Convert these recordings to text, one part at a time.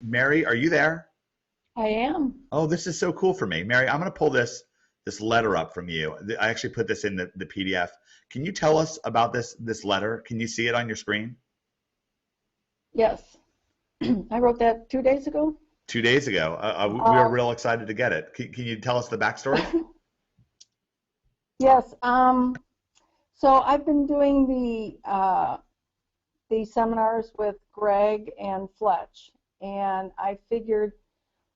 Mary, are you there? I am. Oh, this is so cool for me. Mary, I'm going to pull this letter up from you. I actually put this in the PDF. Can you tell us about this letter? Can you see it on your screen? Yes. I wrote that 2 days ago. 2 days ago. We were Um, real excited to get it. Can you tell us the backstory? yes. So I've been doing the seminars with Greg and Fletch, and I figured,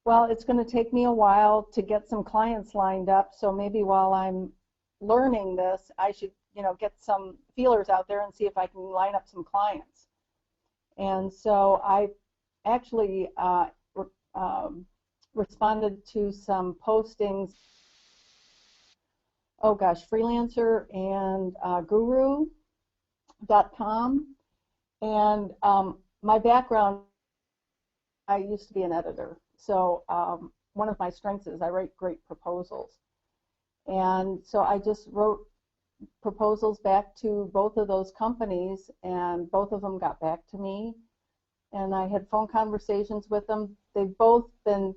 well, it's going to take me a while to get some clients lined up. So maybe while I'm learning this, I should, get some feelers out there and see if I can line up some clients. And so I actually um, responded to some postings, oh gosh, Freelancer and Guru.com. And my background, I used to be an editor. So one of my strengths is I write great proposals. And so I just wrote proposals back to both of those companies, and both of them got back to me. And I had phone conversations with them. They've both been,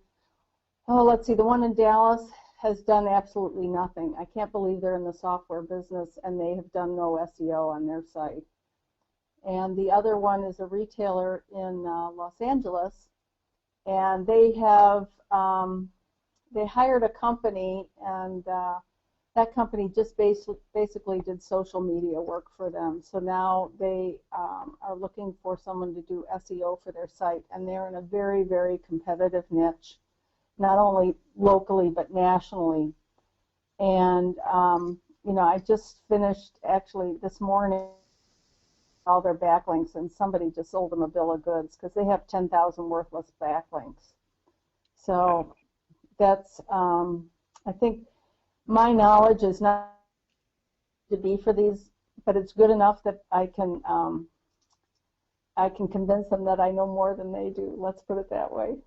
oh, let's see, the one in Dallas has done absolutely nothing. I can't believe they're in the software business and they have done no SEO on their site. And the other one is a retailer in Los Angeles, and they hired a company, and that company just basically did social media work for them. So now they are looking for someone to do SEO for their site, and they're in a very, very competitive niche, not only locally but nationally. And I just finished actually this morning all their backlinks, and somebody just sold them a bill of goods because they have 10,000 worthless backlinks. So that's, I think my knowledge is not to be for these, but it's good enough that I can convince them that I know more than they do. Let's put it that way.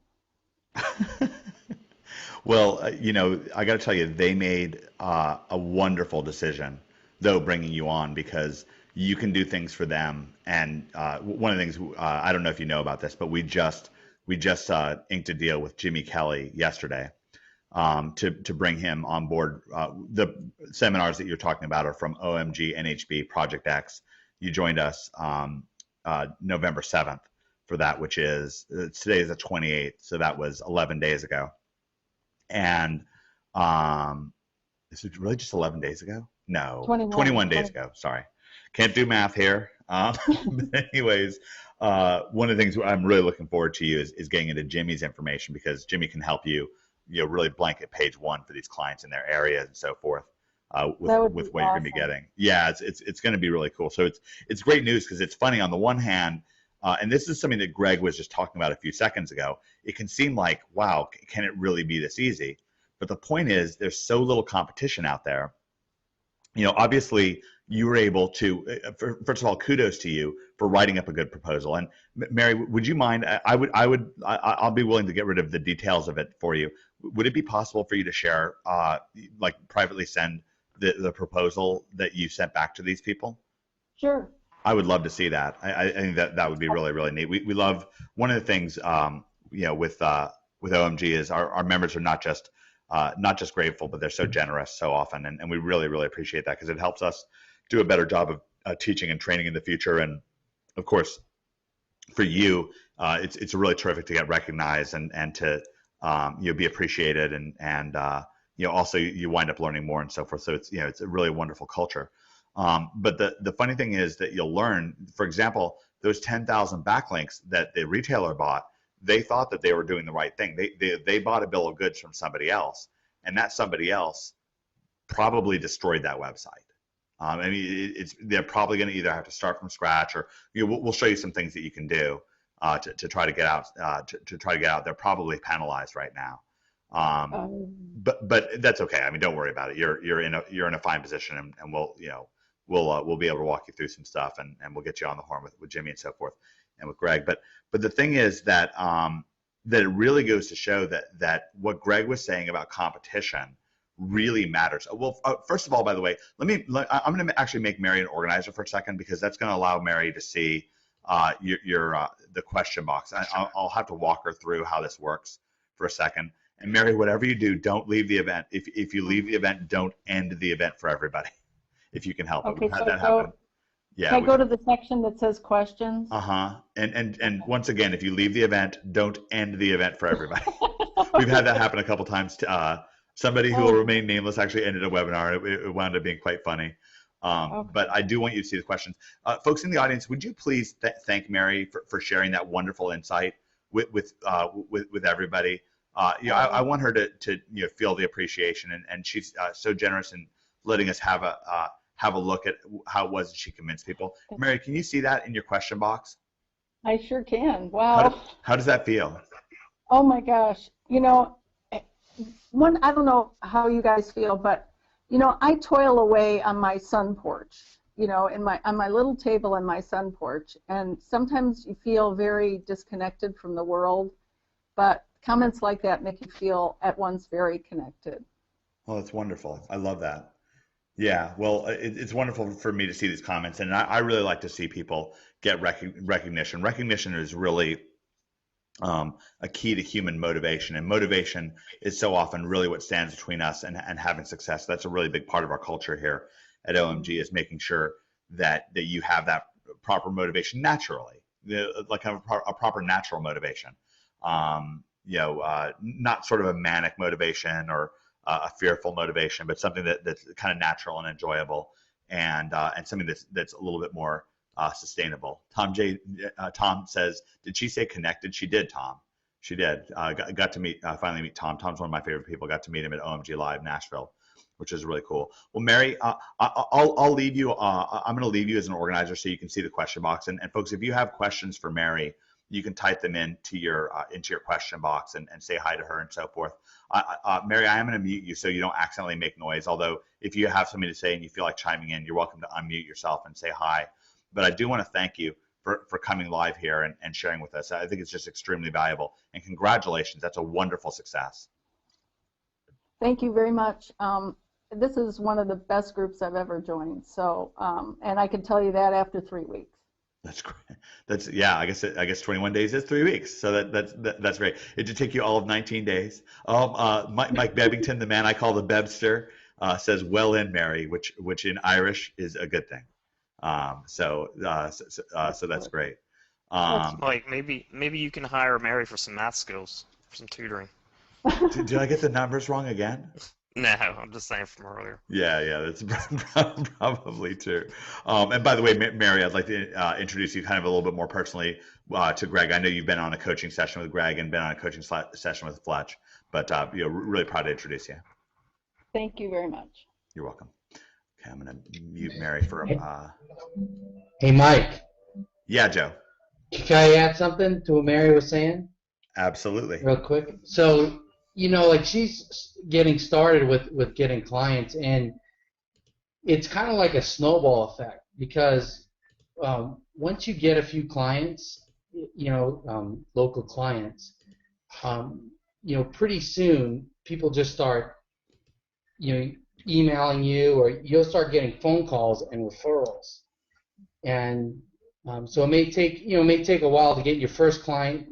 Well, I got to tell you, they made a wonderful decision, though, bringing you on because you can do things for them. And one of the things I don't know if you know about this, but we just inked a deal with Jimmy Kelly yesterday to bring him on board. The seminars that you're talking about are from OMG, NHB, Project X. You joined us November 7th for that, which is today is the 28th, so that was 11 days ago. And is it really just 11 days ago? No, 21, 21 days 20. ago. Sorry. Can't do math here. But anyways, one of the things I'm really looking forward to is getting into Jimmy's information because Jimmy can help you, really blanket page one for these clients in their area and so forth. With That would be with what you're going to be awesome. getting, yeah, it's going to be really cool. So it's great news because it's funny on the one hand, and this is something that Greg was just talking about a few seconds ago. It can seem like, wow, can it really be this easy? But the point is, there's so little competition out there. Obviously you were able to, first of all, kudos to you for writing up a good proposal. And Mary, would you mind, I'll be willing to get rid of the details of it for you. Would it be possible for you to share, like privately send the proposal that you sent back to these people? Sure. I would love to see that. I think that would be really, really neat. We love one of the things with OMG is our members are not just grateful, but they're so generous so often, and we really, really appreciate that because it helps us do a better job of teaching and training in the future. And of course, for you, it's really terrific to get recognized and to be appreciated and also you wind up learning more and so forth. So it's a really wonderful culture. But the funny thing is that you'll learn, for example, those 10,000 backlinks that the retailer bought, they thought that they were doing the right thing. They bought a bill of goods from somebody else, and that somebody else probably destroyed that website. I mean, they're probably going to either have to start from scratch, or we'll show you some things that you can do to try to get out. To try to get out, they're probably penalized right now, but that's okay. I mean, don't worry about it. You're in a fine position, and we'll be able to walk you through some stuff, and we'll get you on the horn with Jimmy and so forth, and with Greg. But the thing is that that it really goes to show that what Greg was saying about competition really matters. Well, first of all, by the way, I'm going to actually make Mary an organizer for a second because that's going to allow Mary to see the question box. I'll have to walk her through how this works for a second. And Mary, whatever you do, don't leave the event. If you leave the event, don't end the event for everybody. If you can help it, Okay, we've had so that happen. Yeah. can I go to the section that says questions? And once again, if you leave the event, don't end the event for everybody. We've had that happen a couple times. Somebody who will remain nameless actually ended a webinar. It wound up being quite funny. But I do want you to see the questions. Folks in the audience, would you please thank Mary for sharing that wonderful insight with everybody? I want her to feel the appreciation, and she's so generous in letting us have a look at how it was that she convinced people. Mary, can you see that in your question box? I sure can. Wow. How does that feel? Oh my gosh. I don't know how you guys feel, but I toil away on my sun porch, on my little table in my sun porch, and sometimes you feel very disconnected from the world, but comments like that make you feel at once very connected. Well, that's wonderful. I love that. Yeah, well, it's wonderful for me to see these comments, and I really like to see people get recognition. Recognition is really a key to human motivation, and motivation is so often really what stands between us and having success. That's a really big part of our culture here at OMG, is making sure that you have that proper motivation naturally, like a proper natural motivation. Not sort of a manic motivation or a fearful motivation, but something that's kind of natural and enjoyable, and something that's a little bit more sustainable. Tom says, did she say connected? She did, Tom. She did. Got to finally meet Tom. Tom's one of my favorite people. Got to meet him at OMG Live Nashville, which is really cool. Well, Mary, I'll leave you. I'm going to leave you as an organizer so you can see the question box. And folks, if you have questions for Mary, you can type them into your question box and say hi to her and so forth. Mary, I am going to mute you so you don't accidentally make noise. Although if you have something to say and you feel like chiming in, you're welcome to unmute yourself and say hi. But I do want to thank you for coming live here and sharing with us. I think it's just extremely valuable. And congratulations. That's a wonderful success. Thank you very much. This is one of the best groups I've ever joined. So, and I can tell you that after 3 weeks. That's great. Yeah. I guess 21 days is 3 weeks. So that's great. It did take you all of 19 days. Mike Bebbington, the man I call the Bebster, says, "Well in, Mary," which in Irish is a good thing. So that's great. Mike, maybe you can hire Mary for some math skills, for some tutoring. Did I get the numbers wrong again? No, I'm just saying from earlier. Yeah, that's probably true. And by the way, Mary, I'd like to introduce you kind of a little bit more personally to Greg. I know you've been on a coaching session with Greg and been on a coaching session with Fletch, but really proud to introduce you. Thank you very much. You're welcome. Okay, I'm going to mute Mary for a... Hey, Mike. Yeah, Joe. Can I add something to what Mary was saying? Absolutely. Real quick. So, like she's getting started with getting clients, and it's kind of like a snowball effect because once you get a few clients, local clients, pretty soon people just start, emailing you, or you'll start getting phone calls and referrals, and so it may take a while to get your first client,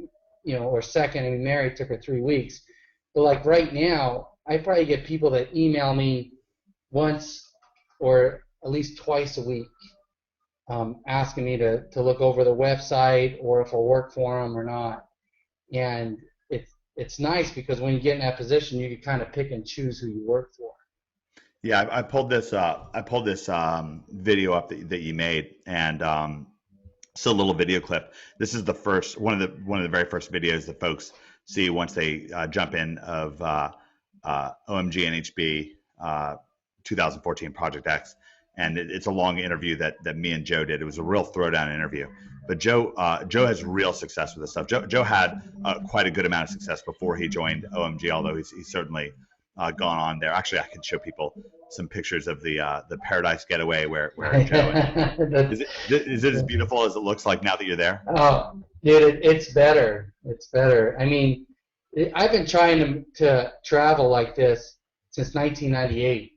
or second. I mean, Mary took her 3 weeks, but like right now, I probably get people that email me once or at least twice a week, asking me to look over the website or if I'll work for them or not, and it's nice because when you get in that position, you can kind of pick and choose who you work for. Yeah, I pulled this video up that you made, and it's a little video clip. This is the first one of the very first videos that folks see once they jump in of OMG NHB 2014 Project X, and it's a long interview that me and Joe did. It was a real throwdown interview, but Joe has real success with this stuff. Joe had quite a good amount of success before he joined OMG, although he's certainly gone on there. Actually, I can show people some pictures of the Paradise Getaway where Joe is it as beautiful as it looks like now that you're there? Oh, dude, it's better. It's better. I mean, I've been trying to travel like this since 1998,